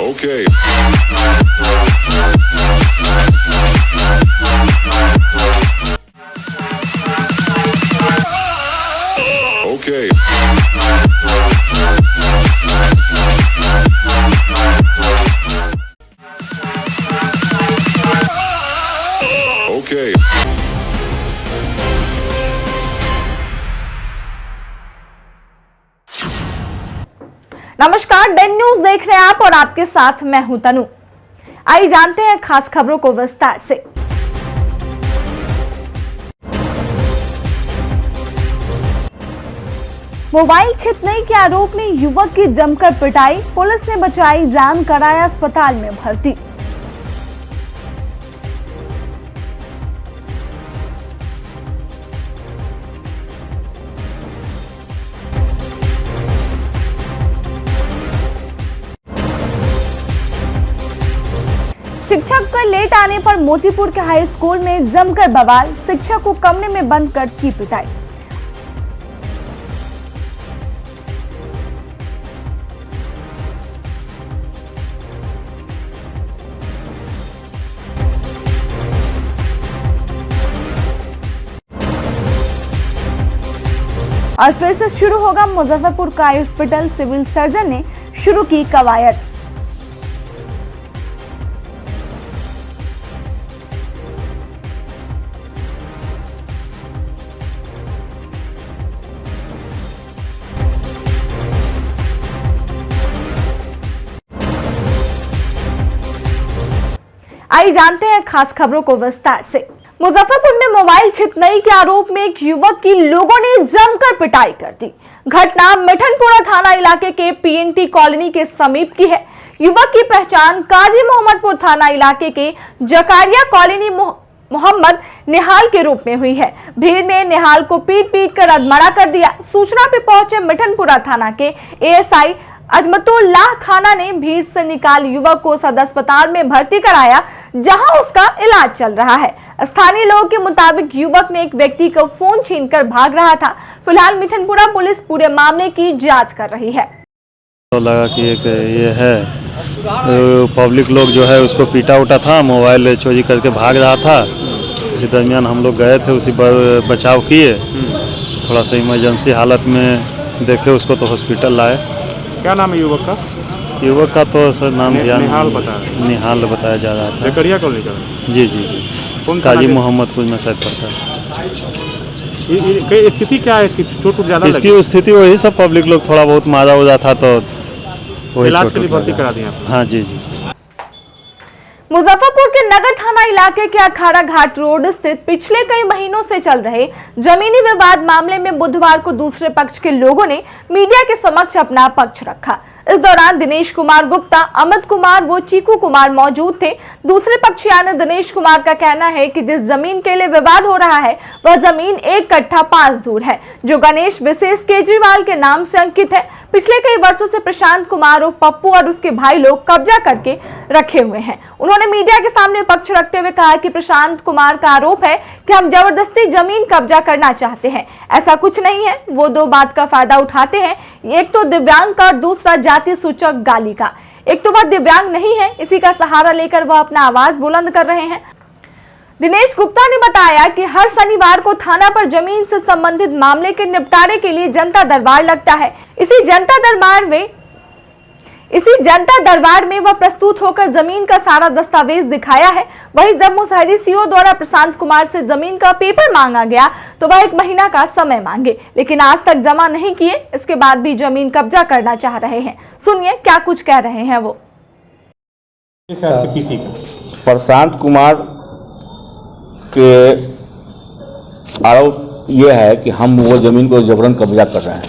Okay. Okay. Okay. नमस्कार, Dane news देख रहे हैं आप और आपके साथ मैं हूं तनु। आइए जानते हैं खास खबरों को विस्तार से। मोबाइल छिनतई के आरोप में युवक की जमकर पिटाई, पुलिस ने बचाई जान, कराया अस्पताल में भर्ती। शिक्षक का लेट आने पर मोतीपुर के हाई स्कूल में जमकर बवाल, शिक्षक को कमरे में बंद कर की पिटाई। और फिर से शुरू होगा मुजफ्फरपुर का हॉस्पिटल, सिविल सर्जन ने शुरू की कवायद। आइए जानते हैं खास खबरों को विस्तार से। मुजफ्फरपुर में मोबाइल छिनतई के आरोप में एक युवक की लोगों ने जमकर पिटाई कर दी। घटना मिठनपुरा थाना इलाके के पीएनटी कॉलोनी के समीप की है। युवक की पहचान काजी मोहम्मदपुर थाना इलाके के जकारिया कॉलोनी मोहम्मद निहाल के रूप में हुई है। भीड़ ने निहाल को पीट पीट कर अधमरा कर दिया। सूचना पर पहुंचे मिठनपुरा थाना के एएसआई अजमतुल्लाह खाना ने भीड़ से निकाल युवक को सदर अस्पताल में भर्ती कराया, जहां उसका इलाज चल रहा है। स्थानीय लोगों के मुताबिक युवक ने एक व्यक्ति का फोन छीनकर भाग रहा था। फिलहाल मिठनपुरा पुलिस पूरे मामले की जांच कर रही है। तो लगा कि एक ये है पब्लिक लोग जो है उसको पीटा उठा था, मोबाइल चोरी करके भाग रहा था। इसी दरमियान हम लोग गए थे, उसी पर बचाव किए। थोड़ा सा इमरजेंसी हालत में देखे उसको तो हॉस्पिटल लाए। क्या नाम है युवक का? युवक का तो सर नाम निहाल बताया जा रहा था। जकरिया कॉलोनी का? जी जी जी, काजी मोहम्मदपुर में शायद पड़ता है। स्थिति क्या है? चोट ज्यादा? इसकी स्थिति वही सब पब्लिक लोग थोड़ा बहुत मारा उदा था तो वही इलाज के लिए भर्ती करा दिया। हाँ जी जी। मुजफ्फरपुर के नगर थाना इलाके के अखाड़ा घाट रोड स्थित पिछले कई महीनों से चल रहे जमीनी विवाद मामले में बुधवार को दूसरे पक्ष के लोगों ने मीडिया के समक्ष अपना पक्ष रखा। इस दौरान दिनेश कुमार गुप्ता, अमित कुमार व चीकू कुमार मौजूद थे। दूसरे पक्ष यानी दिनेश कुमार का कहना है कि जिस जमीन के लिए विवाद हो रहा है वह जमीन 1 कट्ठा 5 धूर है, जो गणेश विशेष केजरीवाल के नाम से अंकित है। पिछले कई वर्षों से प्रशांत कुमार और पप्पू और उसके भाई लोग कब्जा करके रखे हुए हैं। उन्होंने मीडिया के सामने पक्ष रखते हुए कहा कि प्रशांत कुमार का आरोप है कि हम जबरदस्ती जमीन कब्जा करना चाहते हैं। ऐसा कुछ नहीं है। वो दो बात का फायदा उठाते हैं, एक तो दिव्यांग का और दूसरा जाति सूचक गाली का। एक तो वह दिव्यांग नहीं है, इसी का सहारा लेकर वह अपना आवाज बुलंद कर रहे हैं। दिनेश गुप्ता ने बताया कि हर शनिवार को थाना पर जमीन से संबंधित मामले के निपटारे के लिए जनता दरबार लगता है। इसी जनता दरबार में वह प्रस्तुत होकर जमीन का सारा दस्तावेज दिखाया है। वहीं जब मुसहरी सीओ द्वारा प्रशांत कुमार से जमीन का पेपर मांगा गया तो वह 1 महीना का समय मांगे, लेकिन आज तक जमा नहीं किए। इसके बाद भी जमीन कब्जा करना चाह रहे हैं। सुनिए क्या कुछ कह रहे हैं वो। प्रशांत कुमार के आरोप ये है कि हम वो जमीन को जबरन कब्जा कर रहे हैं,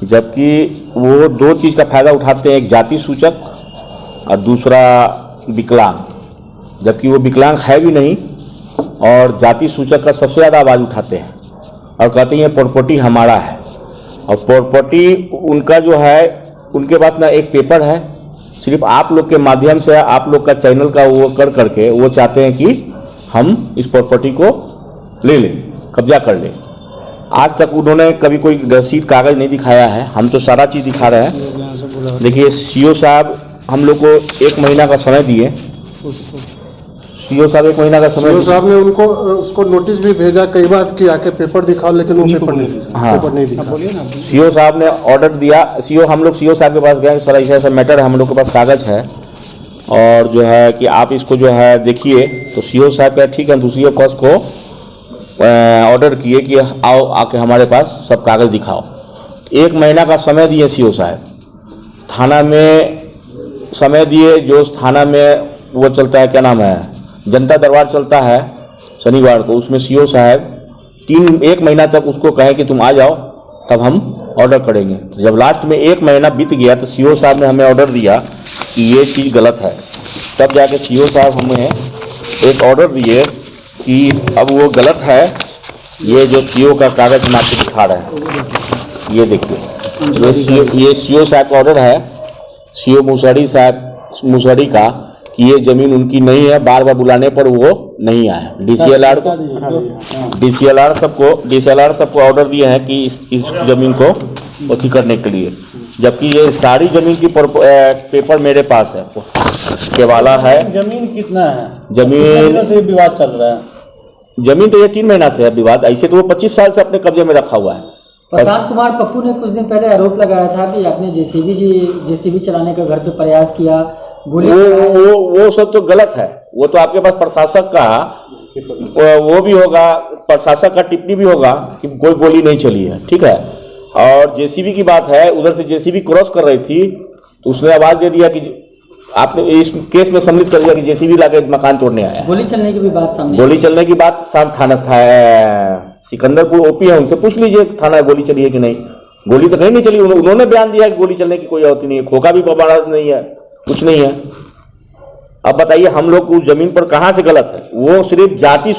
जबकि वो 2 चीज़ का फायदा उठाते हैं, एक जाति सूचक और दूसरा विकलांग, जबकि वो विकलांग है भी नहीं और जाति सूचक का सबसे ज़्यादा आवाज़ उठाते हैं और कहते हैं ये प्रॉपर्टी हमारा है। और प्रॉपर्टी उनका जो है, उनके पास ना एक पेपर है, सिर्फ आप लोग के माध्यम से, आप लोग का चैनल का वो कर करके वो चाहते हैं कि हम इस प्रॉपर्टी को ले लें। कब्जा कर ले। आज तक उन्होंने कभी कोई रसीद कागज़ नहीं दिखाया है, हम तो सारा चीज़ दिखा रहे हैं। देखिए सीओ साहब हम लोग को 1 महीना का समय दिए, सीओ साहब 1 महीना का समय सीओ साहब ने उनको उसको नोटिस भी भेजा कई बार कि आके पेपर दिखाओ, लेकिन वो पेपर नहीं दिया। हाँ। पेपर नहीं दिखा। सीओ साहब ने ऑर्डर दिया, हम लोग सीओ साहब के पास गए, सर ऐसा ऐसा मैटर है, हम लोग के पास कागज़ है और जो है कि आप इसको जो है देखिए। तो सीओ साहब का ठीक है, दूसरी पास को ऑर्डर किए कि आओ आके हमारे पास सब कागज़ दिखाओ। 1 महीना का समय दिए सीओ साहब, थाना में समय दिए। जो थाना में वो चलता है, क्या नाम है, जनता दरबार चलता है शनिवार को, उसमें सीओ साहब 1 महीना तक उसको कहें कि तुम आ जाओ तब हम ऑर्डर करेंगे। तो जब लास्ट में 1 महीना बीत गया तो सीओ साहब ने हमें ऑर्डर दिया कि ये चीज़ गलत है। तब जाके सीओ साहब हमें एक ऑर्डर दिए कि अब वो गलत है। ये जो सीओ का कागज़ हम आपको दिखा रहे हैं, ये देखिए, ये सीओ साहब का ऑर्डर है, सीओ मुसहरी का, कि ये ज़मीन उनकी नहीं है। बार बार बुलाने पर वो नहीं आए। डीसीएलआर सबको ऑर्डर दिए हैं कि इस ज़मीन को अथी करने के लिए, जबकि ये सारी ज़मीन की पेपर मेरे पास है, केवाला है। जमीन कितना है? जमीन से विवाद चल रहा है। जमीन तो ये 3 महीना से है विवाद, ऐसे तो वो 25 साल से अपने कब्जे में रखा हुआ है। प्रशांत कुमार पप्पू ने कुछ दिन पहले आरोप लगाया था कि आपने जेसीबी चलाने का घर पे प्रयास किया, गोली वो सब तो गलत है। वो तो आपके पास प्रशासक का वो भी होगा, प्रशासक का टिप्पणी भी होगा कि कोई गोली नहीं चली है, ठीक है। और जेसीबी की बात है, उधर से जेसीबी क्रॉस कर रही थी तो उसने आवाज दे दिया कि आपने इस केस में सम्मिलित कर दिया कि जेसीबी लाके मकान तोड़ने आया। गोली चलने की भी बात सामने, गोली चलने की बात थाना था सिकंदरपुर ओपी है, उनसे पूछ लीजिए थाना गोली चली है कि नहीं। गोली तो कहीं नहीं चली, उन्होंने बयान दिया कि गोली चलने की कोई होती नहीं है, खोखा भी पवाड़ा नहीं है, कुछ नहीं है। अब बताइए हम लोग को जमीन पर कहां से गलत है? वो सिर्फ जाति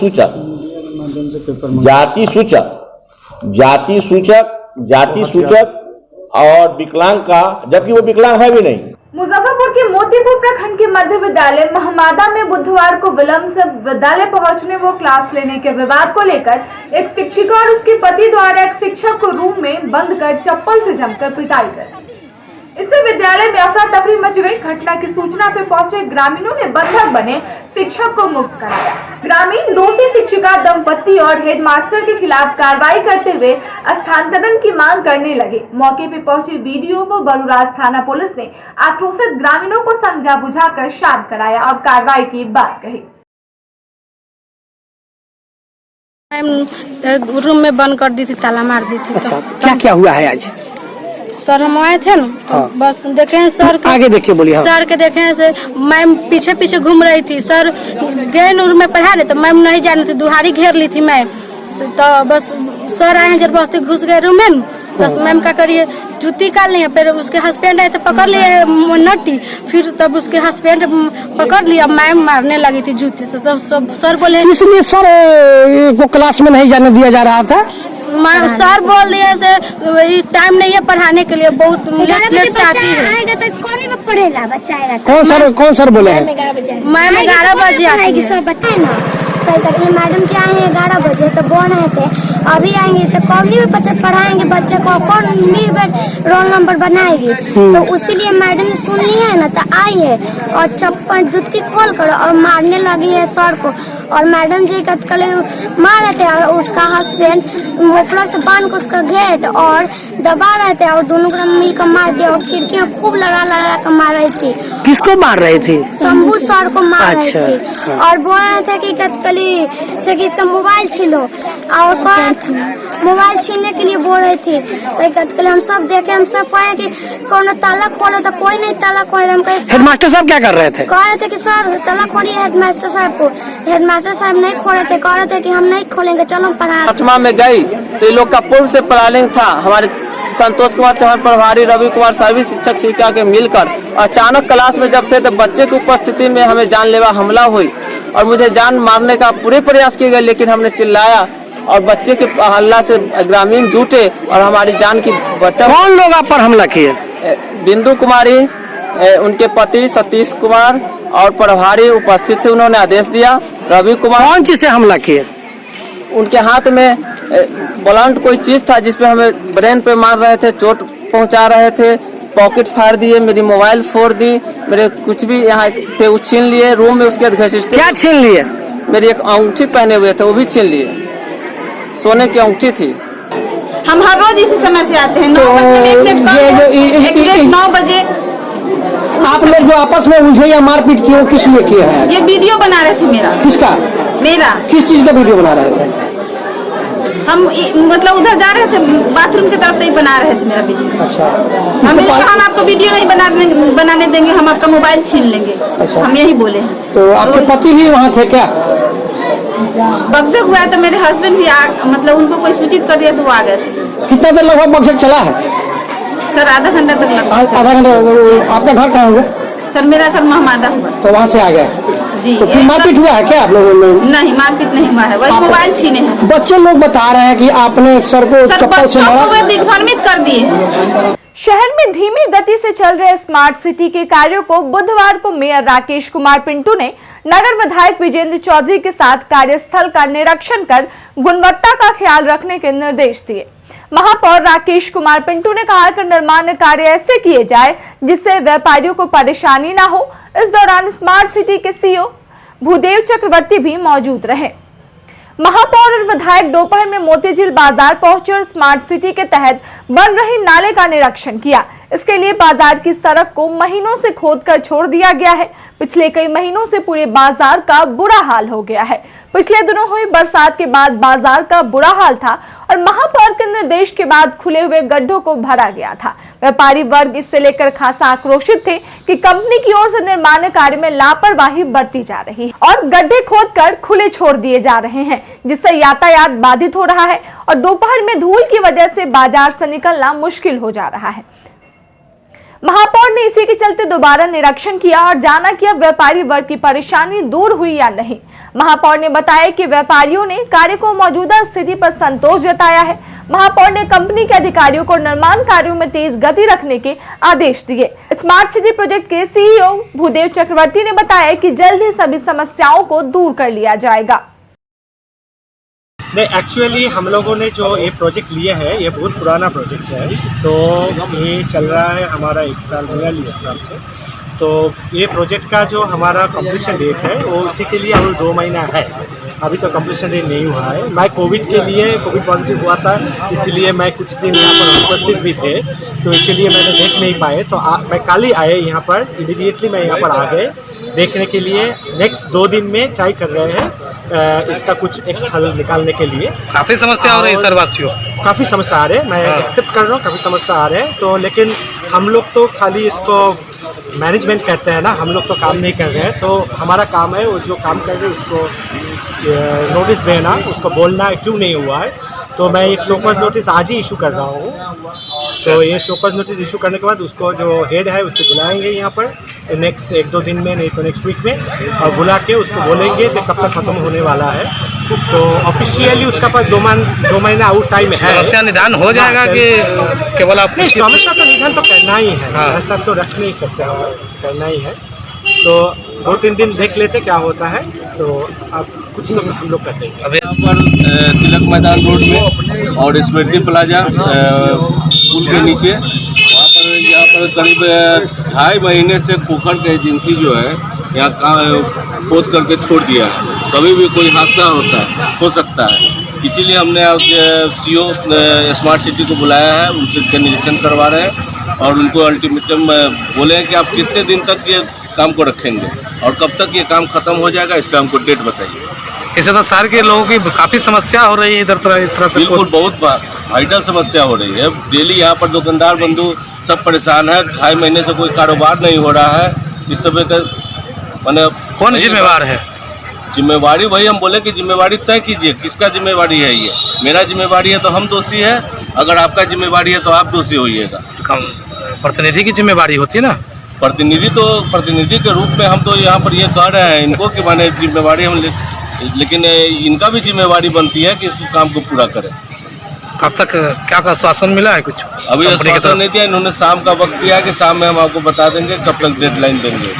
सूचक और विकलांग का, जबकि वो विकलांग है भी नहीं। मुजफ्फरपुर के मोतीपुर प्रखंड के मध्य विद्यालय महमादा में बुधवार को विलंब से विद्यालय पहुंचने व क्लास लेने के विवाद को लेकर एक शिक्षिका और उसके पति द्वारा एक शिक्षक को रूम में बंद कर चप्पल से जमकर पिटाई कर इससे विद्यालय में अफरा तफरी मच गई। घटना की सूचना पर पहुंचे ग्रामीणों ने बंधक बने शिक्षक को मुक्त कराया। ग्रामीण दोषी शिक्षिका दंपत्ति और हेडमास्टर के खिलाफ कार्रवाई करते हुए स्थानांतरण की मांग करने लगे। मौके पर पहुंचे बीडीओ व बरुराज थाना पुलिस ने आक्रोशित ग्रामीणों को समझा बुझाकर शांत कराया और कार्रवाई की बात कही। रूम में बंद कर दी थी, ताला मार दी थी। अच्छा, क्या क्या हुआ है आज? सर हम आए थे ना, तो बस देखे हैं सर के, आगे देखिए, बोलिए। हाँ। सर के देखे हैं से मैम पीछे पीछे घूम रही थी। सर गए नूर में पढ़ा रहे तो मैम नहीं जानी थी, दुहारी घेर ली थी मैम। तो बस सर आए हैं जबरदस्ती घुस गए रूम में। बस मैम का करिए जूती काट लिए, फिर उसके हस्बैंड आए तो पकड़ लिए नट्टी, फिर तब उसके हस्बैंड पकड़ लिया, मैम मारने लगी थी जूती से। तब सर बोले इसलिए सर को क्लास में नहीं जाने दिया जा रहा था। सर बोल दिए से टाइम नहीं है पढ़ाने के लिए, बहुत लेट से आती है। कौन सर बोले हैं? मैम 11 बजे आएगी। सब बच्चे ना कल मैडम के आए हैं 11 बजे, तो बोल रहे थे अभी आएंगे तो कॉलोनी में बच्चे पढ़ाएंगे, बच्चे को कौन रोल नंबर बनाएगी। तो उसीलिए मैडम ने सुन लिया है ना, तो आई है और चप्पल जुत्ती खोल कर और मारने लगी है सर को। और मैडम जी कल मार रहे थे और उसका हस्बैंड मोफलर से बांध कर उसका गेट और दबा रहे थे और दोनों को मिलकर मार दिया और खिड़कियां खूब लगा कर मार रही थी। किसको मार रहे थे? शंभू सर को मार रहे अच्छा। थे और बोल रहे थे कि कतकली से कि इसका मोबाइल छीनो और मोबाइल छीनने के लिए बोल रही थी। तो कतकली हम सब देखे, हम सब कहे कि कौन ताला खोलो, तो कोई नहीं ताला खोले। हम कहे हेडमास्टर साहब क्या कर रहे थे? कह रहे थे कि सर ताला खोलिए हेडमास्टर साहब को। हेडमास्टर साहब नहीं खोले थे, कह रहे थे कि हम नहीं खोलेंगे, चलो पढ़ा। 8वां में गई तो ये लोग का पूर्व से प्लानिंग था। हमारे संतोष कुमार चौहान प्रभारी, रवि कुमार सभी शिक्षक शिक्षिका के मिलकर अचानक क्लास में जब थे तो बच्चे की उपस्थिति में हमें जानलेवा हमला हुई और मुझे जान मारने का पूरे प्रयास किए गए, लेकिन हमने चिल्लाया और बच्चे के हल्ला से ग्रामीण जुटे और हमारी जान की बचा। कौन लोग आप पर हमला किए? बिंदु कुमारी, उनके पति सतीश कुमार और प्रभारी उपस्थित थे, उन्होंने आदेश दिया। रवि कुमार। कौन चीज से हमला किए? उनके हाथ में ब्लंट कोई चीज था जिसपे हमें ब्रेन पे मार रहे थे, चोट पहुंचा रहे थे, पॉकेट फाड़ दिए, मेरी मोबाइल फोड़ दी, मेरे कुछ भी यहाँ थे वो छीन लिए। रूम में उसके घसीटते। क्या छीन लिए? मेरी एक अंगूठी पहने हुए थे वो भी छीन लिए, सोने की अंगूठी थी। हम हर रोज इसी समय से आते हैं। 9 बजे आप लोग जो आपस में उलझे या मारपीट किए, किस लिए किए हैं? ये वीडियो बना रहे थे मेरा। किसका? मेरा। किस चीज का वीडियो बना रहे थे? हम मतलब उधर जा रहे थे बाथरूम की तरफ से ही बना रहे थे मेरा वीडियो। अच्छा। हम आपको वीडियो नहीं बनाने देंगे, हम आपका मोबाइल छीन लेंगे। अच्छा। हम यही बोले हैं। तो आपके पति भी वहाँ थे क्या? बगजक हुआ तो मेरे हस्बैंड भी मतलब उनको कोई सूचित कर दिया तो वो आ गए थे। कितना देर लगभग बगजक चला है? सर आधा घंटा तक लगा। आधा घंटा। आपका घर कहाँ हुआ? सर मेरा घर महमादा हुआ। तो वहाँ से आ गए जी। तो फिर मारपीट हुआ है क्या आप लोगों में? नहीं, मारपीट नहीं हुआ है, वही मोबाइल छीने हैं। बच्चे लोग बता रहे हैं कि आपने सर को चप्पल से मारा। दिग्भ्रमित कर दिए। शहर में धीमी गति से चल रहे स्मार्ट सिटी के कार्यों को बुधवार को मेयर राकेश कुमार पिंटू ने नगर विधायक विजेंद्र चौधरी के साथ कार्यस्थल का निरीक्षण कर गुणवत्ता का ख्याल रखने के निर्देश दिए। महापौर राकेश कुमार पिंटू ने कहा कि निर्माण कार्य ऐसे किए जाए जिससे व्यापारियों को परेशानी ना हो। इस दौरान स्मार्ट सिटी के सीईओ भूदेव चक्रवर्ती भी मौजूद रहे। महापौर और विधायक दोपहर में मोतीझील बाजार पहुंचे और स्मार्ट सिटी के तहत बन रहे नाले का निरीक्षण किया। इसके लिए बाजार की सड़क को महीनों से खोदकर छोड़ दिया गया है। पिछले कई महीनों से पूरे बाजार का बुरा हाल हो गया है। पिछले दिनों हुई बरसात के बाद बाजार का बुरा हाल था और महापौर के निर्देश के बाद खुले हुए गड्ढों को भरा गया था। व्यापारी वर्ग इससे लेकर खासा आक्रोशित थे कि कंपनी की ओर से निर्माण कार्य में लापरवाही बरती जा रही है और गड्ढे खोदकर खुले छोड़ दिए जा रहे हैं, जिससे यातायात बाधित हो रहा है और दोपहर में धूल की वजह से बाजार से निकलना मुश्किल हो जा रहा है। महापौर ने इसी के चलते दोबारा निरीक्षण किया और जाना कि अब व्यापारी वर्ग की परेशानी दूर हुई या नहीं। महापौर ने बताया कि व्यापारियों ने कार्य को मौजूदा स्थिति पर संतोष जताया है। महापौर ने कंपनी के अधिकारियों को निर्माण कार्यों में तेज गति रखने के आदेश दिए। स्मार्ट सिटी प्रोजेक्ट के सीईओ भूदेव चक्रवर्ती ने बताया कि जल्द ही सभी समस्याओं को दूर कर लिया जाएगा। नहीं, एक्चुअली हम लोगों ने जो ये प्रोजेक्ट लिया है ये बहुत पुराना प्रोजेक्ट है, तो ये चल रहा है हमारा 1 साल नियरली 1 साल से। तो ये प्रोजेक्ट का जो हमारा कंप्लीशन डेट है वो इसी के लिए अभी 2 महीना है, अभी तो कंप्लीशन डेट नहीं हुआ है। मैं कोविड पॉजिटिव हुआ था, इसलिए मैं कुछ दिन यहाँ पर उपस्थित भी थे, तो इसीलिए मैंने देख नहीं पाए। तो मैं कल ही आए यहाँ पर, इमीडिएटली मैं यहाँ पर आ गए देखने के लिए। नेक्स्ट 2 दिन में ट्राई कर रहे हैं इसका कुछ एक हल निकालने के लिए। काफ़ी समस्या हो रही है सरवासियों, काफ़ी समस्या आ रहे हैं, मैं एक्सेप्ट कर रहा हूँ, काफ़ी समस्या आ रहे हैं। तो लेकिन हम लोग तो खाली इसको मैनेजमेंट करते हैं ना, हम लोग तो काम नहीं कर रहे हैं। तो हमारा काम है वो जो काम कर रहे हैं उसको नोटिस देना, उसको बोलना क्यों नहीं हुआ है। तो मैं एक शोकॉज नोटिस आज ही इशू कर रहा हूँ। तो ये शोकॉज नोटिस इशू करने के बाद उसको जो हेड है उसको बुलाएंगे यहाँ पर नेक्स्ट 1-2 दिन में, नहीं तो नेक्स्ट वीक में, और बुला के उसको बोलेंगे कि कब तक ख़त्म होने वाला है। तो ऑफिशियली उसका पास 2 महीना आउट टाइम है। समस्या निदान हो जाएगा कि केवल आप? नहीं, समस्या तो निदान तो करना ही है, ऐसा तो रख नहीं सकते, करना ही है। तो 2-3 दिन देख लेते क्या होता है, तो अब कुछ तो हम लोग करते हैं। अब यहाँ पर तिलक मैदान रोड में और स्मृति प्लाजा पुल के नीचे, वहाँ पर यहाँ पर करीब 2.5 महीने से पोखर की एजेंसी जो है यहाँ खोद करके छोड़ दिया है। कभी भी कोई हादसा हो सकता है, इसीलिए हमने सीईओ स्मार्ट सिटी को बुलाया है, उनसे निरीक्षण करवा रहे हैं और उनको अल्टीमेटम बोले हैं कि आप कितने दिन तक ये काम को रखेंगे और कब तक ये काम खत्म हो जाएगा, इसका हमको डेट बताइए। इससे तो शहर के लोगों की काफ़ी समस्या हो रही है इधर तरह इस तरह से। बिल्कुल, बहुत वाइटल समस्या हो रही है। डेली यहाँ पर दुकानदार बंधु सब परेशान है। 2.5 महीने से कोई कारोबार नहीं हो रहा है। इस समय का मैंने कौन जिम्मेवार है? जिम्मेवारी वही हम बोले कि जिम्मेवारी तय कीजिए, किसका जिम्मेवारी है ये? मेरा जिम्मेवारी है तो हम दोषी है, अगर आपका जिम्मेवारी है तो आप दोषी होइएगा। प्रतिनिधि की जिम्मेवारी होती है ना। प्रतिनिधि के रूप में हम तो यहाँ पर ये कह रहे हैं इनको कि माने जिम्मेवारी हम लेकिन इनका भी जिम्मेवारी बनती है कि इस काम को पूरा करें। कब तक क्या आश्वासन मिला है? कुछ अभी आश्वासन नहीं दिया, इन्होंने शाम का वक्त दिया कि शाम में हम आपको बता देंगे कब तक डेडलाइन देंगे।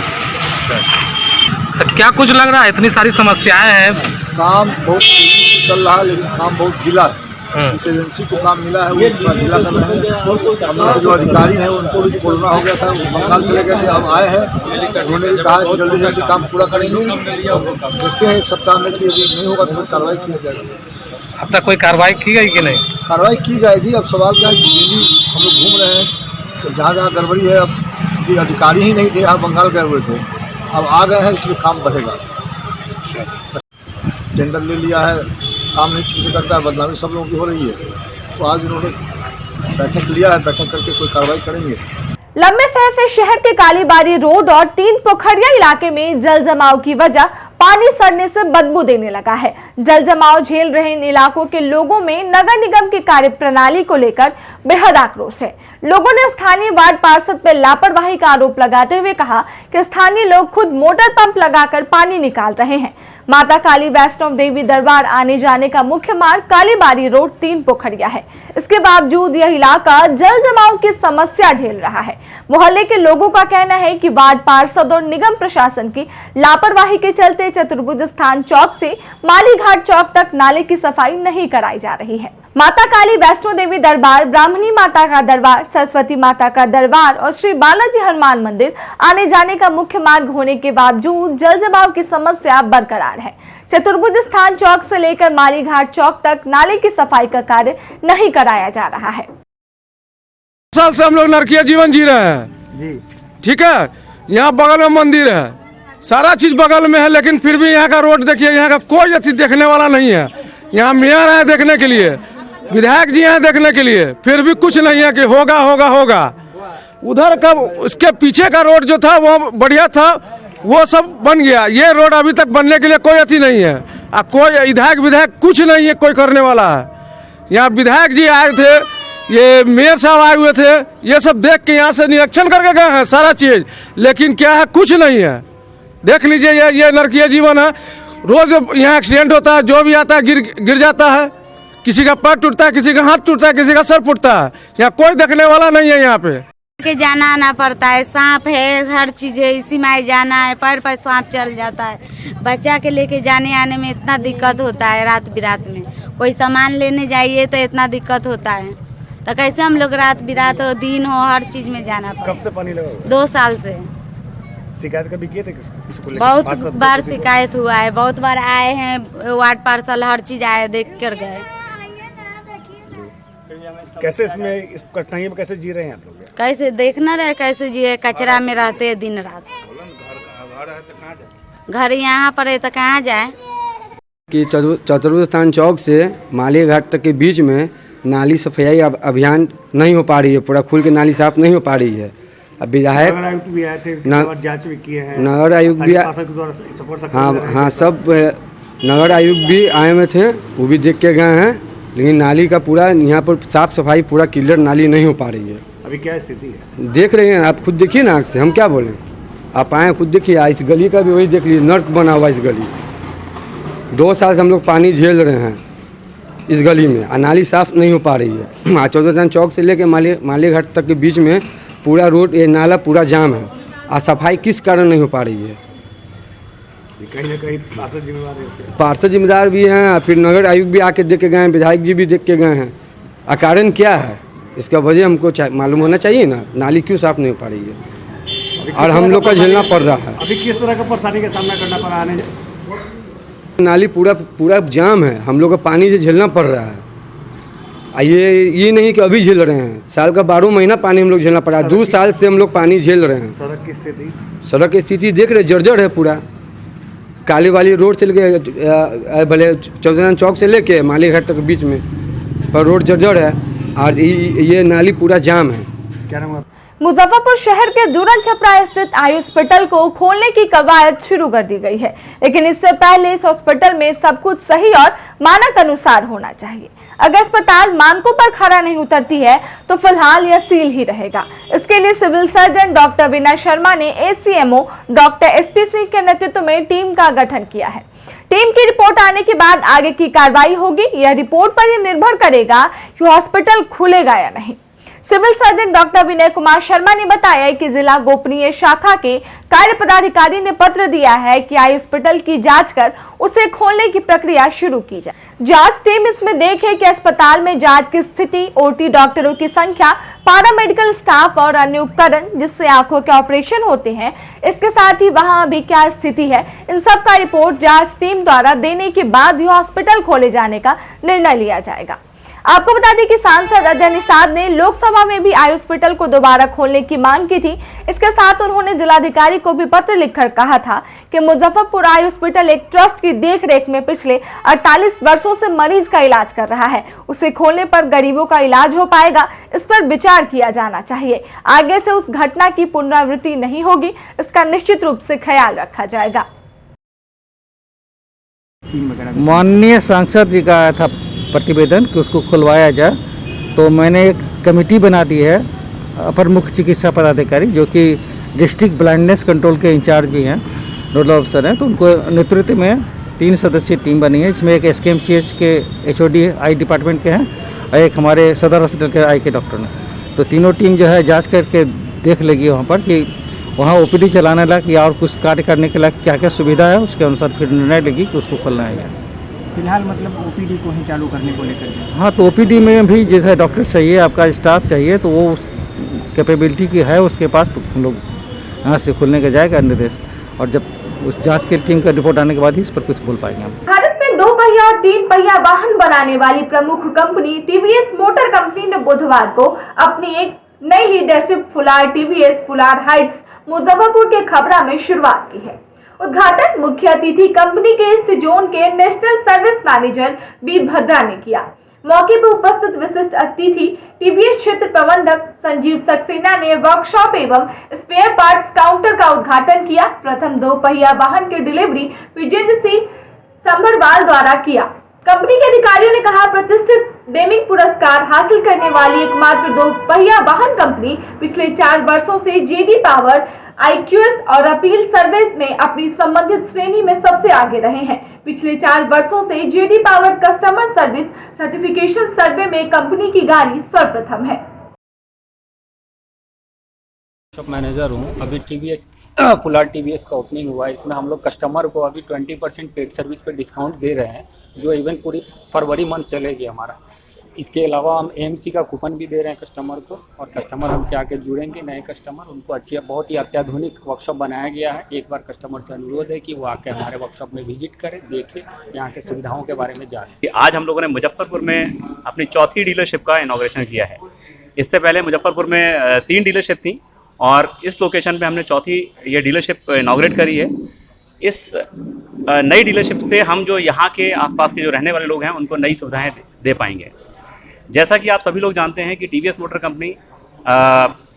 क्या कुछ लग रहा है? इतनी सारी समस्याएं हैं, काम बहुत तेजी से चल रहा है लेकिन काम बहुत ढीला है। जिस एजेंसी को काम मिला है वो पूरा ढीला कर रहे हैं। हमारे जो अधिकारी हैं उनको भी कोरोना हो गया था, वो बंगाल चले गए थे, अब आए हैं। उन्होंने भी कहा कि जल्दी से जल्दी काम पूरा करेंगे। देखते हैं 1 सप्ताह में कि यदि नहीं होगा तो फिर कार्रवाई की जाएगी। अब तक कोई कार्रवाई की गई कि नहीं? कार्रवाई की जाएगी। अब सवाल क्या है कि डेली हम लोग घूम रहे हैं तो जहाँ जहाँ गड़बड़ी है, अब क्योंकि अधिकारी ही नहीं थे, यहाँ बंगाल गए हुए थे, अब आ गए हैं, इसलिए काम बढ़ेगा। टेंडर ले लिया है, काम नहीं ठीक से करता है, बदनामी सब लोगों की हो रही है। तो आज इन्होंने बैठक लिया है, बैठक करके कोई कार्रवाई करेंगे। लंबे समय से शहर के कालीबारी रोड और 3 पोखरिया इलाके में जल जमाव की वजह पानी सड़ने से बदबू देने लगा है। जल जमाव झेल रहे इन इलाकों के लोगों में नगर निगम की कार्यप्रणाली को लेकर बेहद आक्रोश है। लोगों ने स्थानीय वार्ड पार्षद पर लापरवाही का आरोप लगाते हुए कहा कि स्थानीय लोग खुद मोटर पंप लगाकर पानी निकाल रहे हैं। माता काली वैष्णव देवी दरबार आने जाने का मुख्य मार्ग कालीबारी रोड 3 पोखरिया है। इसके बावजूद यह इलाका जल जमाव की समस्या झेल रहा है। मोहल्ले के लोगों का कहना है कि वार्ड पार्षद और निगम प्रशासन की लापरवाही के चलते चतुर्भुज स्थान चौक से माली घाट चौक तक नाले की सफाई नहीं कराई जा रही है। माता काली वैष्णो देवी दरबार, ब्राह्मणी माता का दरबार, सरस्वती माता का दरबार और श्री बालाजी हनुमान मंदिर आने जाने का मुख्य मार्ग होने के बावजूद जल जमाव की समस्या बरकरार है। चतुर्भुज स्थान चौक से लेकर माली घाट चौक तक नाले की सफाई का कार्य नहीं कराया जा रहा है। साल से हम लोग नरकीय जीवन जी रहे हैं जी, ठीक है। यहाँ बगल में मंदिर है, सारा चीज बगल में है, लेकिन फिर भी यहाँ का रोड देखिए, यहाँ का कोई अति देखने वाला नहीं है। यहाँ मेयर है देखने के लिए, विधायक जी हैं देखने के लिए, फिर भी कुछ नहीं है कि होगा होगा होगा। उधर का उसके पीछे का रोड जो था वो बढ़िया था, वो सब बन गया। ये रोड अभी तक बनने के लिए कोई अति नहीं है, कोई विधायक कुछ नहीं है कोई करने वाला है। यहाँ विधायक जी आए थे, ये मेयर साहब आए हुए थे, ये सब देख के यहाँ से निरीक्षण करके गए हैं सारा चीज, लेकिन क्या है कुछ नहीं है। देख लीजिए ये नरकीय जीवन है। रोज यहाँ एक्सीडेंट होता है, जो भी आता है गिर जाता है, किसी का पैर टूटता है, किसी का हाथ टूटता है, किसी का सर फूटता है। यहाँ कोई देखने वाला नहीं है। यहाँ पे के जाना आना पड़ता है, सांप है, हर चीज है, इसी में जाना है, पैर पर सांप चल जाता है। बच्चा के लेके जाने आने में इतना दिक्कत होता है। रात बिरात में कोई सामान लेने जाइए तो इतना दिक्कत होता है, तो कैसे हम लोग रात बिरात हो दिन हो हर चीज में जाना पड़ता है। कब से पानी लगा हुआ है? 2 साल से। शिकायत कभी किए थे किसको? बहुत बार शिकायत हुआ है, बहुत बार आए हैं वार्ड पार्षद, हर चीज आए देख कर गए। कैसे इसमें इस कठिनाई में कैसे जी रहे हैं आप लोग? कैसे देखना रहे, कैसे जिए, कचरा में रहते हैं दिन रात। घर यहाँ पर है तो कहाँ जाए? कि चतुर्भुज स्थान चौक से माली घाट तक के बीच में नाली सफाई अभियान नहीं हो पा रही है, पूरा खुल के नाली साफ नहीं हो पा रही है। अब विधायक नगर आयुक्त भी आए थे, जांच भी किए हैं, नगर आयुक्त भी हाँ सब नगर आयुक्त भी आए हुए थे, वो भी देख के गए हैं, लेकिन नाली का पूरा यहाँ पर साफ सफाई पूरा क्लियर नाली नहीं हो पा रही है। अभी क्या स्थिति है देख रहे हैं आप, खुद देखिए ना आँख से, हम क्या बोलें। आप आए खुद देखिए, इस गली का भी वही देख लीजिए, नर्क बना हुआ इस गली। 2 साल से हम लोग पानी झेल रहे हैं इस गली में, और नाली साफ नहीं हो पा रही है। चौधरी चौक से लेकर माली घाट तक के बीच में पूरा रोड, ये नाला पूरा जाम है, और सफाई किस कारण नहीं हो पा रही है। कहीं न कहीं पार्षद जिम्मेदार है, पार्षद जिम्मेदार भी हैं, फिर नगर आयुक्त भी आके देख के गए हैं, विधायक जी भी देख के गए हैं। कारण क्या है, इसका वजह हमको मालूम होना चाहिए ना, नाली क्यों साफ नहीं हो पा रही है, और हम लोग का झेलना पड़ रहा है। अभी किस तरह का परेशानी का सामना करना पड़ रहा है? नाली पूरा जाम है, हम लोग को पानी से झेलना पड़ रहा है। ये नहीं कि अभी झेल रहे हैं, साल का 12 महीना पानी हम लोग झेलना पड़ा है। 2 साल से हम लोग पानी झेल रहे हैं। सड़क की स्थिति देख रहे, जर्जर है पूरा। काली वाली रोड चल गए, भले चौधरी चौक से लेके माली घाट तक के बीच में पर रोड जर्जर है, और ये नाली पूरा जाम है। क्या नाम है? मुजफ्फरपुर शहर के दूरन छपरा स्थित आई हॉस्पिटल को खोलने की कवायद शुरू कर दी गई है, लेकिन इससे पहले इस हॉस्पिटल में सब कुछ सही और मानक अनुसार होना चाहिए। अगर अस्पताल मानकों पर खरा नहीं उतरती है तो फिलहाल यह सील ही रहेगा। इसके लिए civil surgeon doctor Vinay Sharma ने एसीएमओ डॉक्टर एसपी सिंह के नेतृत्व में टीम का गठन किया है। टीम की रिपोर्ट आने के बाद आगे की कार्रवाई होगी। यह रिपोर्ट पर यह निर्भर करेगा कि हॉस्पिटल खुलेगा या नहीं। Civil surgeon doctor Vinay Kumar Sharma ने बताया कि जिला गोपनीय शाखा के कार्य पदाधिकारी ने पत्र दिया है कि आई हॉस्पिटल की जांच कर उसे खोलने की प्रक्रिया शुरू की जाए। जांच टीम इसमें देखे कि अस्पताल में जांच की स्थिति, ओटी डॉक्टरों की संख्या, पैरामेडिकल स्टाफ और अन्य उपकरण जिससे आंखों के ऑपरेशन होते हैं, इसके साथ ही वहां अभी क्या स्थिति है, इन सब का रिपोर्ट जांच टीम द्वारा देने के बाद ही हॉस्पिटल खोले जाने का निर्णय लिया जाएगा। आपको बता दें कि सांसद अजय निषाद ने लोकसभा में भी आई हॉस्पिटल को दोबारा खोलने की मांग की थी। इसके साथ उन्होंने जिलाधिकारी को भी पत्र लिखकर कहा था कि मुजफ्फरपुर आई हॉस्पिटल एक ट्रस्ट की देखरेख में पिछले 48 वर्षों से मरीज का इलाज कर रहा है। उसे खोलने पर गरीबों का इलाज हो पाएगा, इस पर विचार किया जाना चाहिए। आगे से उस घटना की पुनरावृत्ति नहीं होगी, इसका निश्चित रूप से ख्याल रखा जाएगा। माननीय सांसद जी का आया था प्रतिवेदन कि उसको खुलवाया जाए, तो मैंने एक कमेटी बना दी है। अपर मुख्य चिकित्सा पदाधिकारी जो कि डिस्ट्रिक्ट ब्लाइंडनेस कंट्रोल के इंचार्ज भी हैं, नोडल ऑफिसर हैं, तो उनको नेतृत्व में 3 सदस्यीय टीम बनी है। इसमें एक SKMCH के HOD आई डिपार्टमेंट के हैं और एक हमारे सदर हॉस्पिटल के आई के डॉक्टर हैं। तो तीनों टीम जो है जाँच करके देख लेगी वहाँ पर कि वहाँ OPD चलाने लायक या और कुछ कार्य करने के लायक क्या क्या सुविधा है, उसके अनुसार फिर निर्णय लेगी कि उसको खोलना है। फिलहाल मतलब OPD को ही चालू करने को लेकर? हाँ, तो OPD में भी जैसे डॉक्टर चाहिए, आपका स्टाफ चाहिए, तो वो उस कैपेबिलिटी की है उसके पास, तो हम लोग यहाँ से खोलने का जाएगा निर्देश, और जब उस जांच की टीम का रिपोर्ट आने के बाद ही इस पर कुछ बोल पाएंगे हम। भारत में 2 पहिया और 3 पहिया वाहन बनाने वाली प्रमुख कंपनी TVS मोटर कंपनी ने बुधवार को अपनी एक नई leadership Phulhar TVS Phulhar Heights Muzaffarpur के खबरा में शुरुआत की है। उद्घाटन मुख्य अतिथि कंपनी के ईस्ट जोन के नेशनल सर्विस मैनेजर बी भद्रा ने किया। मौके पर उपस्थित विशिष्ट अतिथि TVS क्षेत्र प्रबंधक संजीव सक्सेना ने वर्कशॉप एवं स्पेयर पार्ट्स काउंटर का उद्घाटन किया। प्रथम 2 पहिया वाहन की डिलीवरी विजेंद्र सिंह संभरवाल द्वारा किया। कंपनी के अधिकारियों ने कहा, प्रतिष्ठित डेमिंग पुरस्कार हासिल करने वाली एकमात्र 2 पहिया वाहन कंपनी पिछले 4 वर्षों से JD पावर, IQS और अपील सर्विस में अपनी संबंधित श्रेणी में सबसे आगे रहे हैं। पिछले 4 वर्षों से JD power customer service certification survey में कंपनी की गाड़ी सर्वप्रथम है। शॉप मैनेजर हूँ। अभी TVS फुलार TVS का ओपनिंग हुआ है। इसमें हम लोग कस्टमर को अभी 20% पेड सर्विस पे डिस्काउंट दे रहे हैं, जो इवन पूरी फरवरी मंथ चलेगी हमारा। इसके अलावा हम AMC का कूपन भी दे रहे हैं कस्टमर को, और कस्टमर हमसे आके जुड़ेंगे, नए कस्टमर, उनको अच्छी बहुत ही अत्याधुनिक वर्कशॉप बनाया गया है। एक बार कस्टमर से अनुरोध है कि वो आके हमारे वर्कशॉप में विजिट करें, देखें, यहाँ के सुविधाओं के बारे में जानें। आज हम लोगों ने मुजफ्फरपुर में अपनी 4थी डीलरशिप का इनॉग्रेशन किया है। इससे पहले मुजफ्फरपुर में 3 डीलरशिप थी और इस लोकेशन पे हमने 4थी ये डीलरशिप इनॉग्रेट करी है। इस नई डीलरशिप से हम जो यहाँ के आसपास के जो रहने वाले लोग हैं उनको नई सुविधाएं दे पाएंगे। जैसा कि आप सभी लोग जानते हैं कि TVS मोटर कंपनी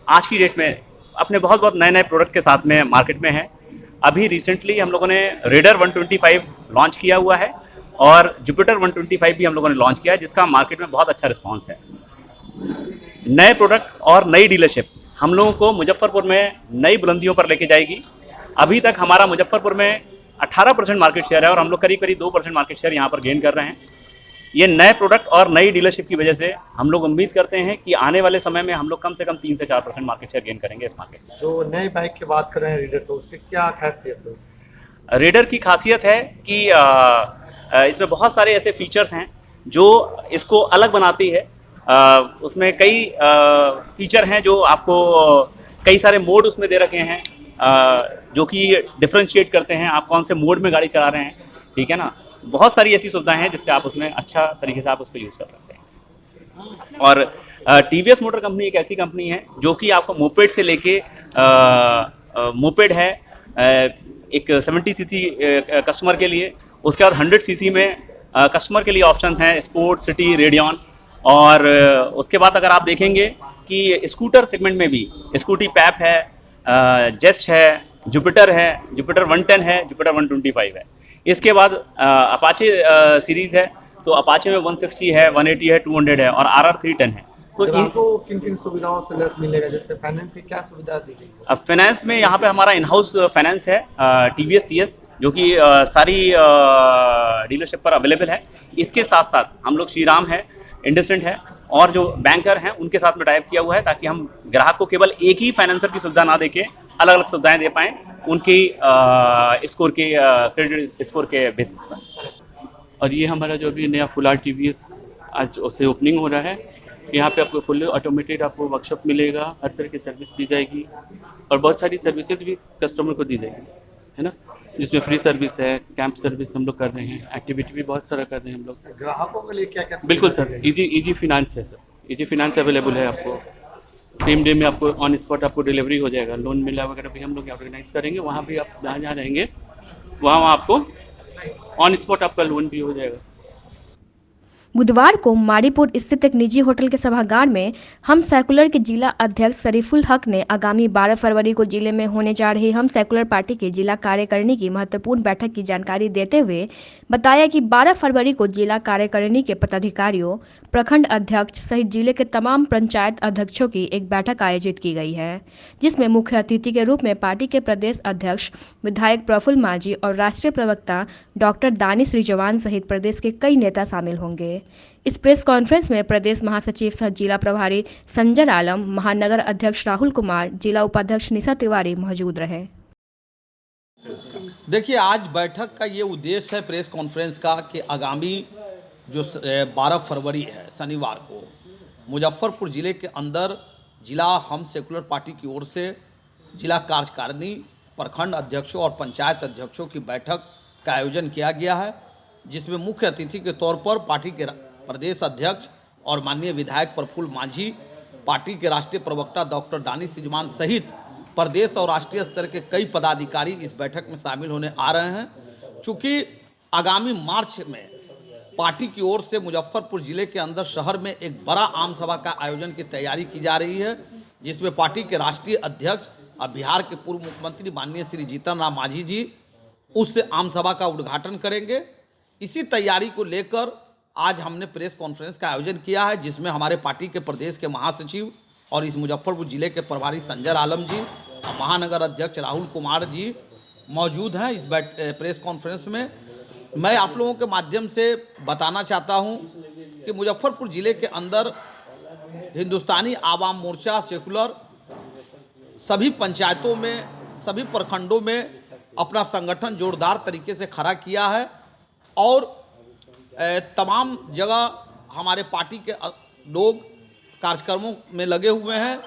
आज की डेट में अपने बहुत नए प्रोडक्ट के साथ में मार्केट में है। अभी रिसेंटली हम लोगों ने रेडर 125 लॉन्च किया हुआ है और जुपिटर 125 भी हम लोगों ने लॉन्च किया है, जिसका मार्केट में बहुत अच्छा रिस्पॉन्स है। नए प्रोडक्ट और नई डीलरशिप हम लोगों को मुजफ्फरपुर में नई बुलंदियों पर लेके जाएगी। अभी तक हमारा मुजफ्फरपुर में 18% मार्केट शेयर है और हम लोग करीब 2% मार्केट शेयर यहाँ पर गेन कर रहे हैं। ये नए प्रोडक्ट और नई डीलरशिप की वजह से हम लोग उम्मीद करते हैं कि आने वाले समय में हम लोग कम से कम 3 से 4% मार्केट शेयर गेन करेंगे इस मार्केट में। जो नए बाइक की बात कर रहे हैं रेडर, तो उसकी क्या खासियत है? रेडर की खासियत है कि इसमें बहुत सारे ऐसे फीचर्स हैं जो इसको अलग बनाती है। उसमें कई फीचर हैं जो आपको कई सारे मोड उसमें दे रखे हैं जो कि डिफरेंशिएट करते हैं आप कौन से मोड में गाड़ी चला रहे हैं, ठीक है ना। बहुत सारी ऐसी सुविधाएं हैं जिससे आप उसमें अच्छा तरीके से आप उसको यूज़ कर सकते हैं। और TVS मोटर कंपनी एक ऐसी कंपनी है जो कि आपको मोपेड से लेके मोपेड है एक 70 cc कस्टमर के लिए, उसके बाद 100 cc में कस्टमर के लिए ऑप्शन हैं स्पोर्ट, सिटी, रेडियन। और उसके बाद अगर आप देखेंगे कि स्कूटर सेगमेंट में भी स्कूटी पैप है, जेस्ट है, जुपिटर है, जुपिटर 110 है, जुपिटर 125 है। इसके बाद अपाचे सीरीज़ है, तो अपाचे में 160 है, 180 है, 200 है और RR 310 है। तो इनको किन सुविधाओं से लेस मिलेगा? जैसे फाइनेंस की क्या सुविधा दी गई? अब फाइनेंस में यहाँ पे हमारा इन हाउस फाइनेंस है TVS CS, जो कि सारी डीलरशिप पर अवेलेबल है। इसके साथ साथ हम लोग श्रीराम है, इंडसइंड है और जो बैंकर हैं उनके साथ में टाइप किया हुआ है, ताकि हम ग्राहक को केवल एक ही फाइनेंसर की सुविधा ना देके अलग अलग सुविधाएं दे पाएँ उनकी स्कोर के क्रेडिट स्कोर के बेसिस पर। और ये हमारा जो भी नया फुलार TVS आज उसे ओपनिंग हो रहा है। यहाँ पे आपको फुल्ली ऑटोमेटेड आपको वर्कशॉप मिलेगा, हर तरह की सर्विस दी जाएगी और बहुत सारी सर्विसेज भी कस्टमर को दी जाएगी, है ना, जिसमें फ्री सर्विस है, कैंप सर्विस हम लोग कर रहे हैं, एक्टिविटी भी बहुत सारा कर रहे हैं हम लोग। ग्राहकों के लिए क्या क्या? बिल्कुल सर, इजी फिनांस है सर, इजी फिनांस अवेलेबल है आपको। सेम डे में आपको ऑन स्पॉट आपको डिलीवरी हो जाएगा। लोन मिला वगैरह भी हम लोग ऑर्गेनाइज करेंगे, वहाँ भी आप जहाँ जहाँ रहेंगे वहाँ आपको ऑन स्पॉट आपका लोन भी हो जाएगा। बुधवार को मारीपुर स्थित एक निजी होटल के सभागार में हम सेकुलर के जिला अध्यक्ष शरीफुल हक ने आगामी 12 फरवरी को जिले में होने जा रही हम सेकुलर पार्टी की जिला कार्यकारिणी की महत्वपूर्ण बैठक की जानकारी देते हुए बताया कि 12 फरवरी को जिला कार्यकारिणी के पदाधिकारियों, प्रखंड अध्यक्ष सहित जिले के तमाम पंचायत अध्यक्षों की एक बैठक आयोजित की गई है, जिसमें मुख्य अतिथि के रूप में पार्टी के प्रदेश अध्यक्ष विधायक प्रफुल्ल माझी और राष्ट्रीय प्रवक्ता डॉक्टर दानिश रिजवान सहित प्रदेश के कई नेता शामिल होंगे। इस प्रेस कॉन्फ्रेंस में प्रदेश महासचिव सह जिला प्रभारी संजर आलम, महानगर अध्यक्ष राहुल कुमार, जिला उपाध्यक्ष निशा तिवारी मौजूद रहे। देखिए, आज बैठक का ये उद्देश्य है प्रेस कॉन्फ्रेंस का कि आगामी जो 12 फरवरी है शनिवार को मुजफ्फरपुर ज़िले के अंदर जिला हम सेकुलर पार्टी की ओर से जिला कार्यकारिणी, प्रखंड अध्यक्षों और पंचायत अध्यक्षों की बैठक का आयोजन किया गया है, जिसमें मुख्य अतिथि के तौर पर पार्टी के प्रदेश अध्यक्ष और माननीय विधायक प्रफुल्ल माझी, पार्टी के राष्ट्रीय प्रवक्ता डॉक्टर दानिश रिजवान सहित प्रदेश और राष्ट्रीय स्तर के कई पदाधिकारी इस बैठक में शामिल होने आ रहे हैं। चूँकि आगामी मार्च में पार्टी की ओर से मुजफ्फरपुर ज़िले के अंदर शहर में एक बड़ा आम सभा का आयोजन की तैयारी की जा रही है, जिसमें पार्टी के राष्ट्रीय अध्यक्ष और बिहार के पूर्व मुख्यमंत्री माननीय श्री जीतन राम मांझी जी उस आम सभा का उद्घाटन करेंगे। इसी तैयारी को लेकर आज हमने प्रेस कॉन्फ्रेंस का आयोजन किया है, जिसमें हमारे पार्टी के प्रदेश के महासचिव और इस मुजफ्फरपुर ज़िले के प्रभारी संजर आलम जी और महानगर अध्यक्ष राहुल कुमार जी मौजूद हैं। इस प्रेस कॉन्फ्रेंस में मैं आप लोगों के माध्यम से बताना चाहता हूं कि मुजफ्फरपुर ज़िले के अंदर हिंदुस्तानी आवाम मोर्चा सेकुलर सभी पंचायतों में, सभी प्रखंडों में अपना संगठन जोरदार तरीके से खड़ा किया है और तमाम जगह हमारे पार्टी के लोग कार्यक्रमों में लगे हुए हैं।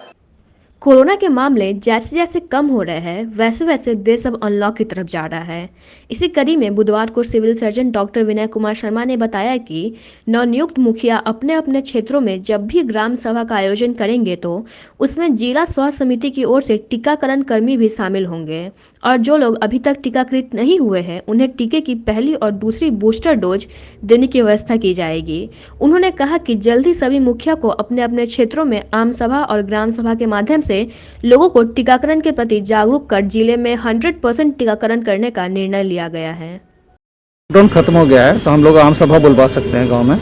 कोरोना के मामले जैसे जैसे कम हो रहे हैं वैसे वैसे देश अब अनलॉक की तरफ जा रहा है। इसी कड़ी में बुधवार को civil surgeon doctor Vinay Kumar Sharma ने बताया कि नवनियुक्त मुखिया अपने अपने क्षेत्रों में जब भी ग्राम सभा का आयोजन करेंगे तो उसमें जिला स्वास्थ्य समिति की ओर से टीकाकरण कर्मी भी शामिल होंगे और जो लोग अभी तक टीकाकृत नहीं हुए हैं उन्हें टीके की पहली और दूसरी बूस्टर डोज देने की व्यवस्था की जाएगी। उन्होंने कहा कि जल्द ही सभी मुखिया को अपने अपने क्षेत्रों में आम सभा और ग्राम सभा के माध्यम से लोगों को टीकाकरण के प्रति जागरूक कर जिले में 100% टीकाकरण करने का निर्णय लिया गया है। लॉकडाउन खत्म हो गया है तो हम लोग आम सभा बुलवा सकते हैं गांव में।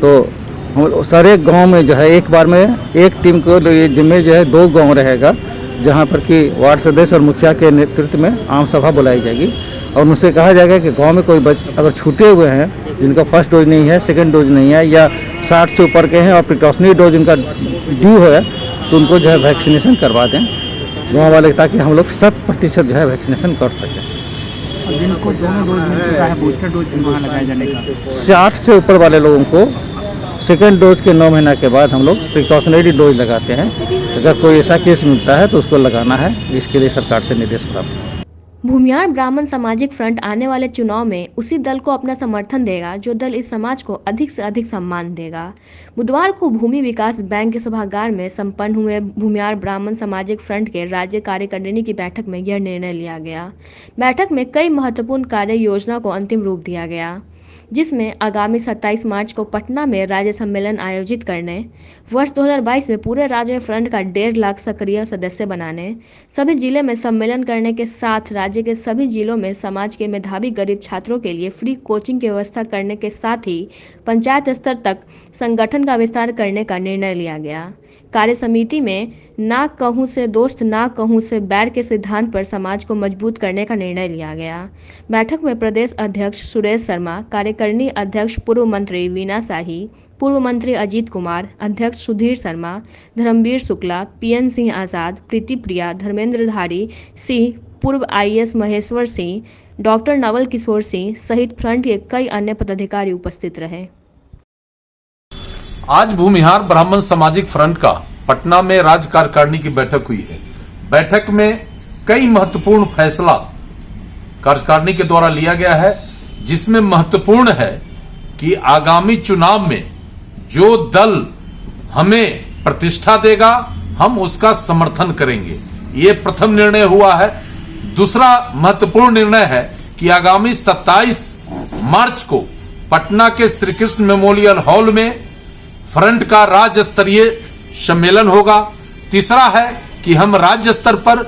तो हम सारे गांव में जो है एक बार में एक टीम को जिम्मे जो है 2 गांव रहेगा, जहां पर कि वार्ड सदस्य और मुखिया के नेतृत्व में आम सभा बुलाई जाएगी और उनसे कहा जाएगा कि गाँव में कोई अगर छूटे हुए हैं जिनका फर्स्ट डोज नहीं है, सेकेंड डोज नहीं है या 60 से ऊपर के हैं और प्रिकॉशनरी डोज इनका ड्यू है तो उनको जो है वैक्सीनेशन करवा दें गाँव वाले, ताकि हम लोग 100% जो है वैक्सीनेशन कर सकें। और जिनको दोनों डोज मिल चुका है बूस्टर डोज वहाँ लगाए जाने का 60 से ऊपर वाले लोगों को सेकेंड डोज के 9 महीना के बाद हम लोग प्रिकॉशनरी डोज लगाते हैं। अगर कोई ऐसा केस मिलता है तो उसको लगाना है, इसके लिए सरकार से निर्देश प्राप्त है। भूमियार ब्राह्मण सामाजिक फ्रंट आने वाले चुनाव में उसी दल को अपना समर्थन देगा जो दल इस समाज को अधिक से अधिक सम्मान देगा। बुधवार को भूमि विकास बैंक के सभागार में संपन्न हुए भूमियार ब्राह्मण सामाजिक फ्रंट के राज्य कार्यकारिणी की बैठक में यह निर्णय लिया गया। बैठक में कई महत्वपूर्ण कार्य योजना को अंतिम रूप दिया गया, जिसमें आगामी 27 मार्च को पटना में राज्य सम्मेलन आयोजित करने, वर्ष 2022 में पूरे राज्य में फ्रंट का 1.5 लाख सक्रिय सदस्य बनाने, सभी जिले में सम्मेलन करने के साथ राज्य के सभी जिलों में समाज के मेधावी गरीब छात्रों के लिए फ्री कोचिंग की व्यवस्था करने के साथ ही पंचायत स्तर तक संगठन का विस्तार करने का निर्णय लिया गया। कार्य समिति में ना कहूँ से दोस्त ना कहूँ से बैर के सिद्धांत पर समाज को मजबूत करने का निर्णय लिया गया। बैठक में प्रदेश अध्यक्ष सुरेश शर्मा, कार्यकारिणी अध्यक्ष पूर्व मंत्री वीना शाही, पूर्व मंत्री अजीत कुमार, अध्यक्ष सुधीर शर्मा, धर्मवीर शुक्ला, पीएन सिंह आज़ाद, प्रीति प्रिया, धर्मेंद्रधारी सिंह, पूर्व आईएएस महेश्वर सिंह, डॉक्टर नवल किशोर सिंह सहित फ्रंट के कई अन्य पदाधिकारी उपस्थित रहे। आज भूमिहार ब्राह्मण सामाजिक फ्रंट का पटना में राज्य कार्यकारिणी की बैठक हुई है। बैठक में कई महत्वपूर्ण फैसला कार्यकारिणी के द्वारा लिया गया है, जिसमें महत्वपूर्ण है कि आगामी चुनाव में जो दल हमें प्रतिष्ठा देगा हम उसका समर्थन करेंगे, ये प्रथम निर्णय हुआ है। दूसरा महत्वपूर्ण निर्णय है कि आगामी 27 मार्च को पटना के श्री कृष्ण मेमोरियल हॉल में फ्रंट का राज्य स्तरीय सम्मेलन होगा। तीसरा है कि हम राज्य स्तर पर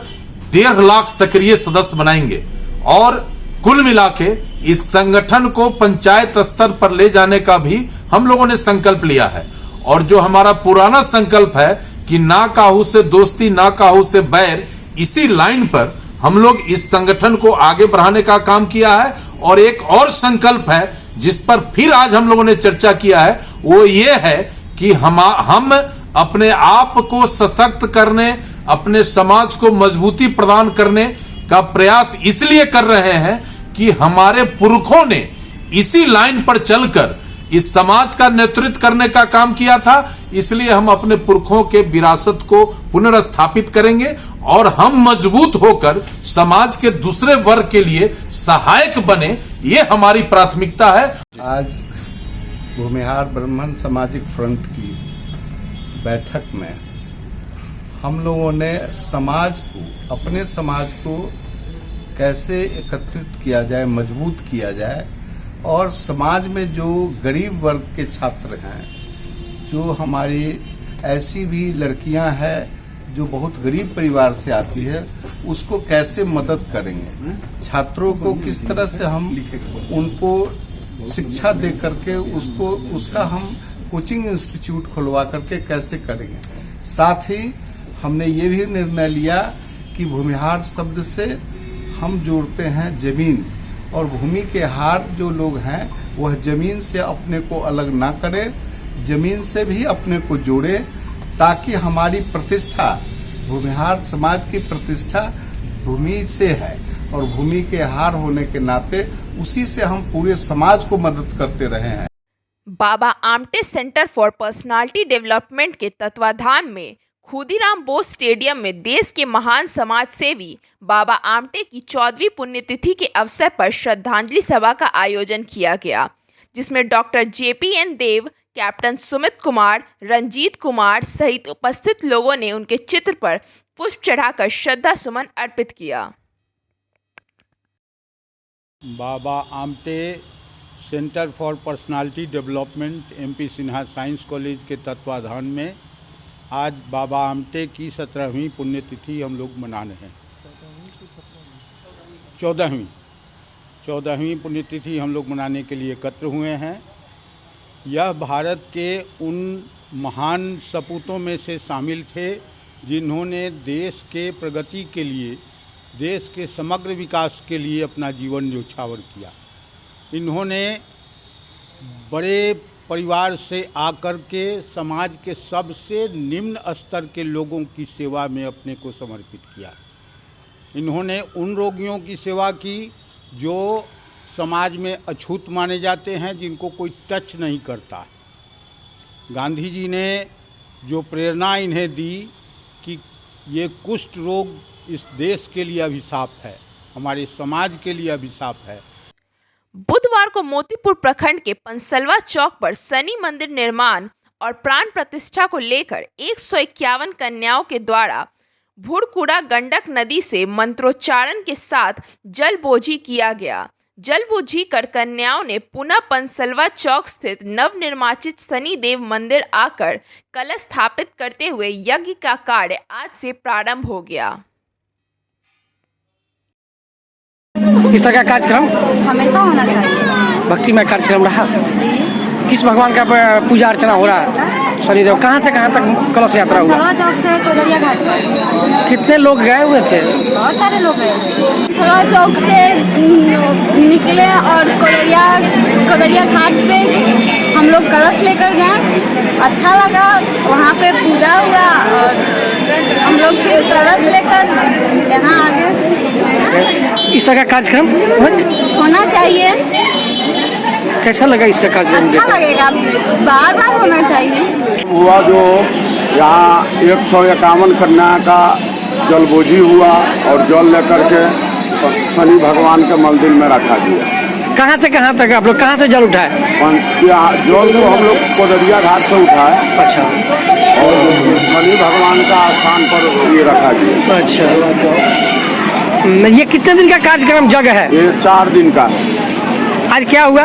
1.5 लाख सक्रिय सदस्य बनाएंगे और कुल मिला के इस संगठन को पंचायत स्तर पर ले जाने का भी हम लोगों ने संकल्प लिया है। और जो हमारा पुराना संकल्प है कि ना काहू से दोस्ती ना काहू से बैर, इसी लाइन पर हम लोग इस संगठन को आगे बढ़ाने का काम किया है। और एक और संकल्प है जिस पर फिर आज हम लोगों ने चर्चा किया है, वो ये है कि हम अपने आप को सशक्त करने, अपने समाज को मजबूती प्रदान करने का प्रयास इसलिए कर रहे हैं कि हमारे पुरखों ने इसी लाइन पर चलकर इस समाज का नेतृत्व करने का काम किया था। इसलिए हम अपने पुरखों के विरासत को पुनर्स्थापित करेंगे और हम मजबूत होकर समाज के दूसरे वर्ग के लिए सहायक बने, ये हमारी प्राथमिकता है। आज भूमिहार ब्राह्मण सामाजिक फ्रंट की बैठक में हम लोगों ने समाज को, अपने समाज को कैसे एकत्रित किया जाए, मजबूत किया जाए और समाज में जो गरीब वर्ग के छात्र हैं, जो हमारी ऐसी भी लड़कियां हैं जो बहुत गरीब परिवार से आती है, उसको कैसे मदद करेंगे, छात्रों को किस तरह से हम उनको शिक्षा दे करके उसका हम कोचिंग इंस्टीट्यूट खुलवा करके कैसे करेंगे। साथ ही हमने ये भी निर्णय लिया कि भूमिहार शब्द से हम जोड़ते हैं जमीन, और भूमि के हार जो लोग हैं वह जमीन से अपने को अलग ना करें, जमीन से भी अपने को जोड़े, ताकि हमारी प्रतिष्ठा, भूमिहार समाज की प्रतिष्ठा भूमि से है और भूमि के हार होने के नाते उसी से हम पूरे समाज को मदद करते रहे हैं। Baba Amte centre for personality development के तत्वाधान में खुदीराम बोस स्टेडियम में देश के महान समाज सेवी बाबा आमटे की 14वीं पुण्यतिथि के अवसर पर श्रद्धांजलि सभा का आयोजन किया गया, जिसमें डॉक्टर JPN देव, कैप्टन सुमित कुमार, रंजीत कुमार सहित उपस्थित लोगों ने उनके चित्र पर पुष्प चढ़ाकर श्रद्धा सुमन अर्पित किया। Baba Amte centre for personality development MP Sinha science college के तत्वाधान में आज बाबा आमटे की 17वीं पुण्यतिथि हम लोग मना रहे हैं। 14वीं पुण्यतिथि हम लोग मनाने के लिए एकत्र हुए हैं। यह भारत के उन महान सपूतों में से शामिल थे जिन्होंने देश के प्रगति के लिए, देश के समग्र विकास के लिए अपना जीवन न्यौछावर किया। इन्होंने बड़े परिवार से आकर के समाज के सबसे निम्न स्तर के लोगों की सेवा में अपने को समर्पित किया। इन्होंने उन रोगियों की सेवा की जो समाज में अछूत माने जाते हैं, जिनको कोई टच नहीं करता। गांधी जी ने जो प्रेरणा इन्हें दी कि ये कुष्ठ रोग इस देश के लिए अभिशाप है, हमारे समाज के लिए अभिशाप है। बुधवार को मोतीपुर प्रखंड के पंसलवा चौक पर शनि मंदिर निर्माण और प्राण प्रतिष्ठा को लेकर 151 कन्याओं के द्वारा भुड़कुड़ा गंडक नदी से मंत्रोच्चारण के साथ जलबोझी किया गया। जलबोझी कर कन्याओं ने पुनः पंसलवा चौक स्थित नवनिर्मित शनिदेव मंदिर आकर कलश स्थापित करते हुए यज्ञ का कार्य आज से प्रारंभ हो गया। इस तरह का कार्यक्रम हमेशा होना चाहिए। भक्तिमय कार्यक्रम रहा। जी किस भगवान का पूजा अर्चना हो रहा है? शनिदेव। कहाँ से कहाँ तक कलश यात्रा हुआ? सलवा चौक से कोदरिया घाट पर। कितने लोग गए हुए थे? बहुत सारे लोग गए। सलवा चौक से निकले और कोदरिया घाट पे हम लोग कलश लेकर गए। अच्छा लगा, वहाँ पे पूजा हुआ और हम लोग फिर कलश लेकर यहाँ आ गए। इस तरह का कार्यक्रम होना चाहिए। कैसा लगा इसका कार्यक्रम? अच्छा लगेगा, बार बार होना चाहिए। हुआ जो यहाँ 151 कन्या का जलबोझी हुआ और जल लेकर के शनि भगवान के मंदिर में रखा गया। कहाँ से कहाँ तक आप लोग कहाँ से जल उठाए? जल तो हम लोग कोदरिया घाट से उठाए। अच्छा। और शनि भगवान का स्थान पर ये रखा गया। अच्छा। ये कितने दिन का कार्यक्रम जग है? ये 4 दिन का। आज क्या हुआ?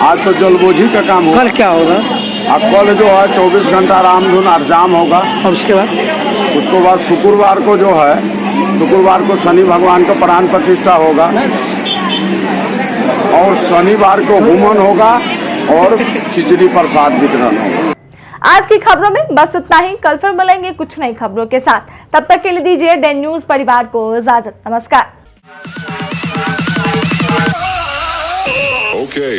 आज तो जलबोझी का काम होगा। कल क्या होगा? अब कल जो है 24 घंटा रामधुन अरजाम होगा। और उसके बाद शुक्रवार को जो है, शुक्रवार को शनि भगवान का प्राण प्रतिष्ठा होगा और शनिवार को हुमन होगा और खिचड़ी प्रसाद वितरण होगा। आज की खबरों में बस इतना ही। कल फिर मिलेंगे कुछ नई खबरों के साथ। तब तक के लिए दीजिए डेन न्यूज परिवार को इजाजत। नमस्कार। Okay.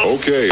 Okay.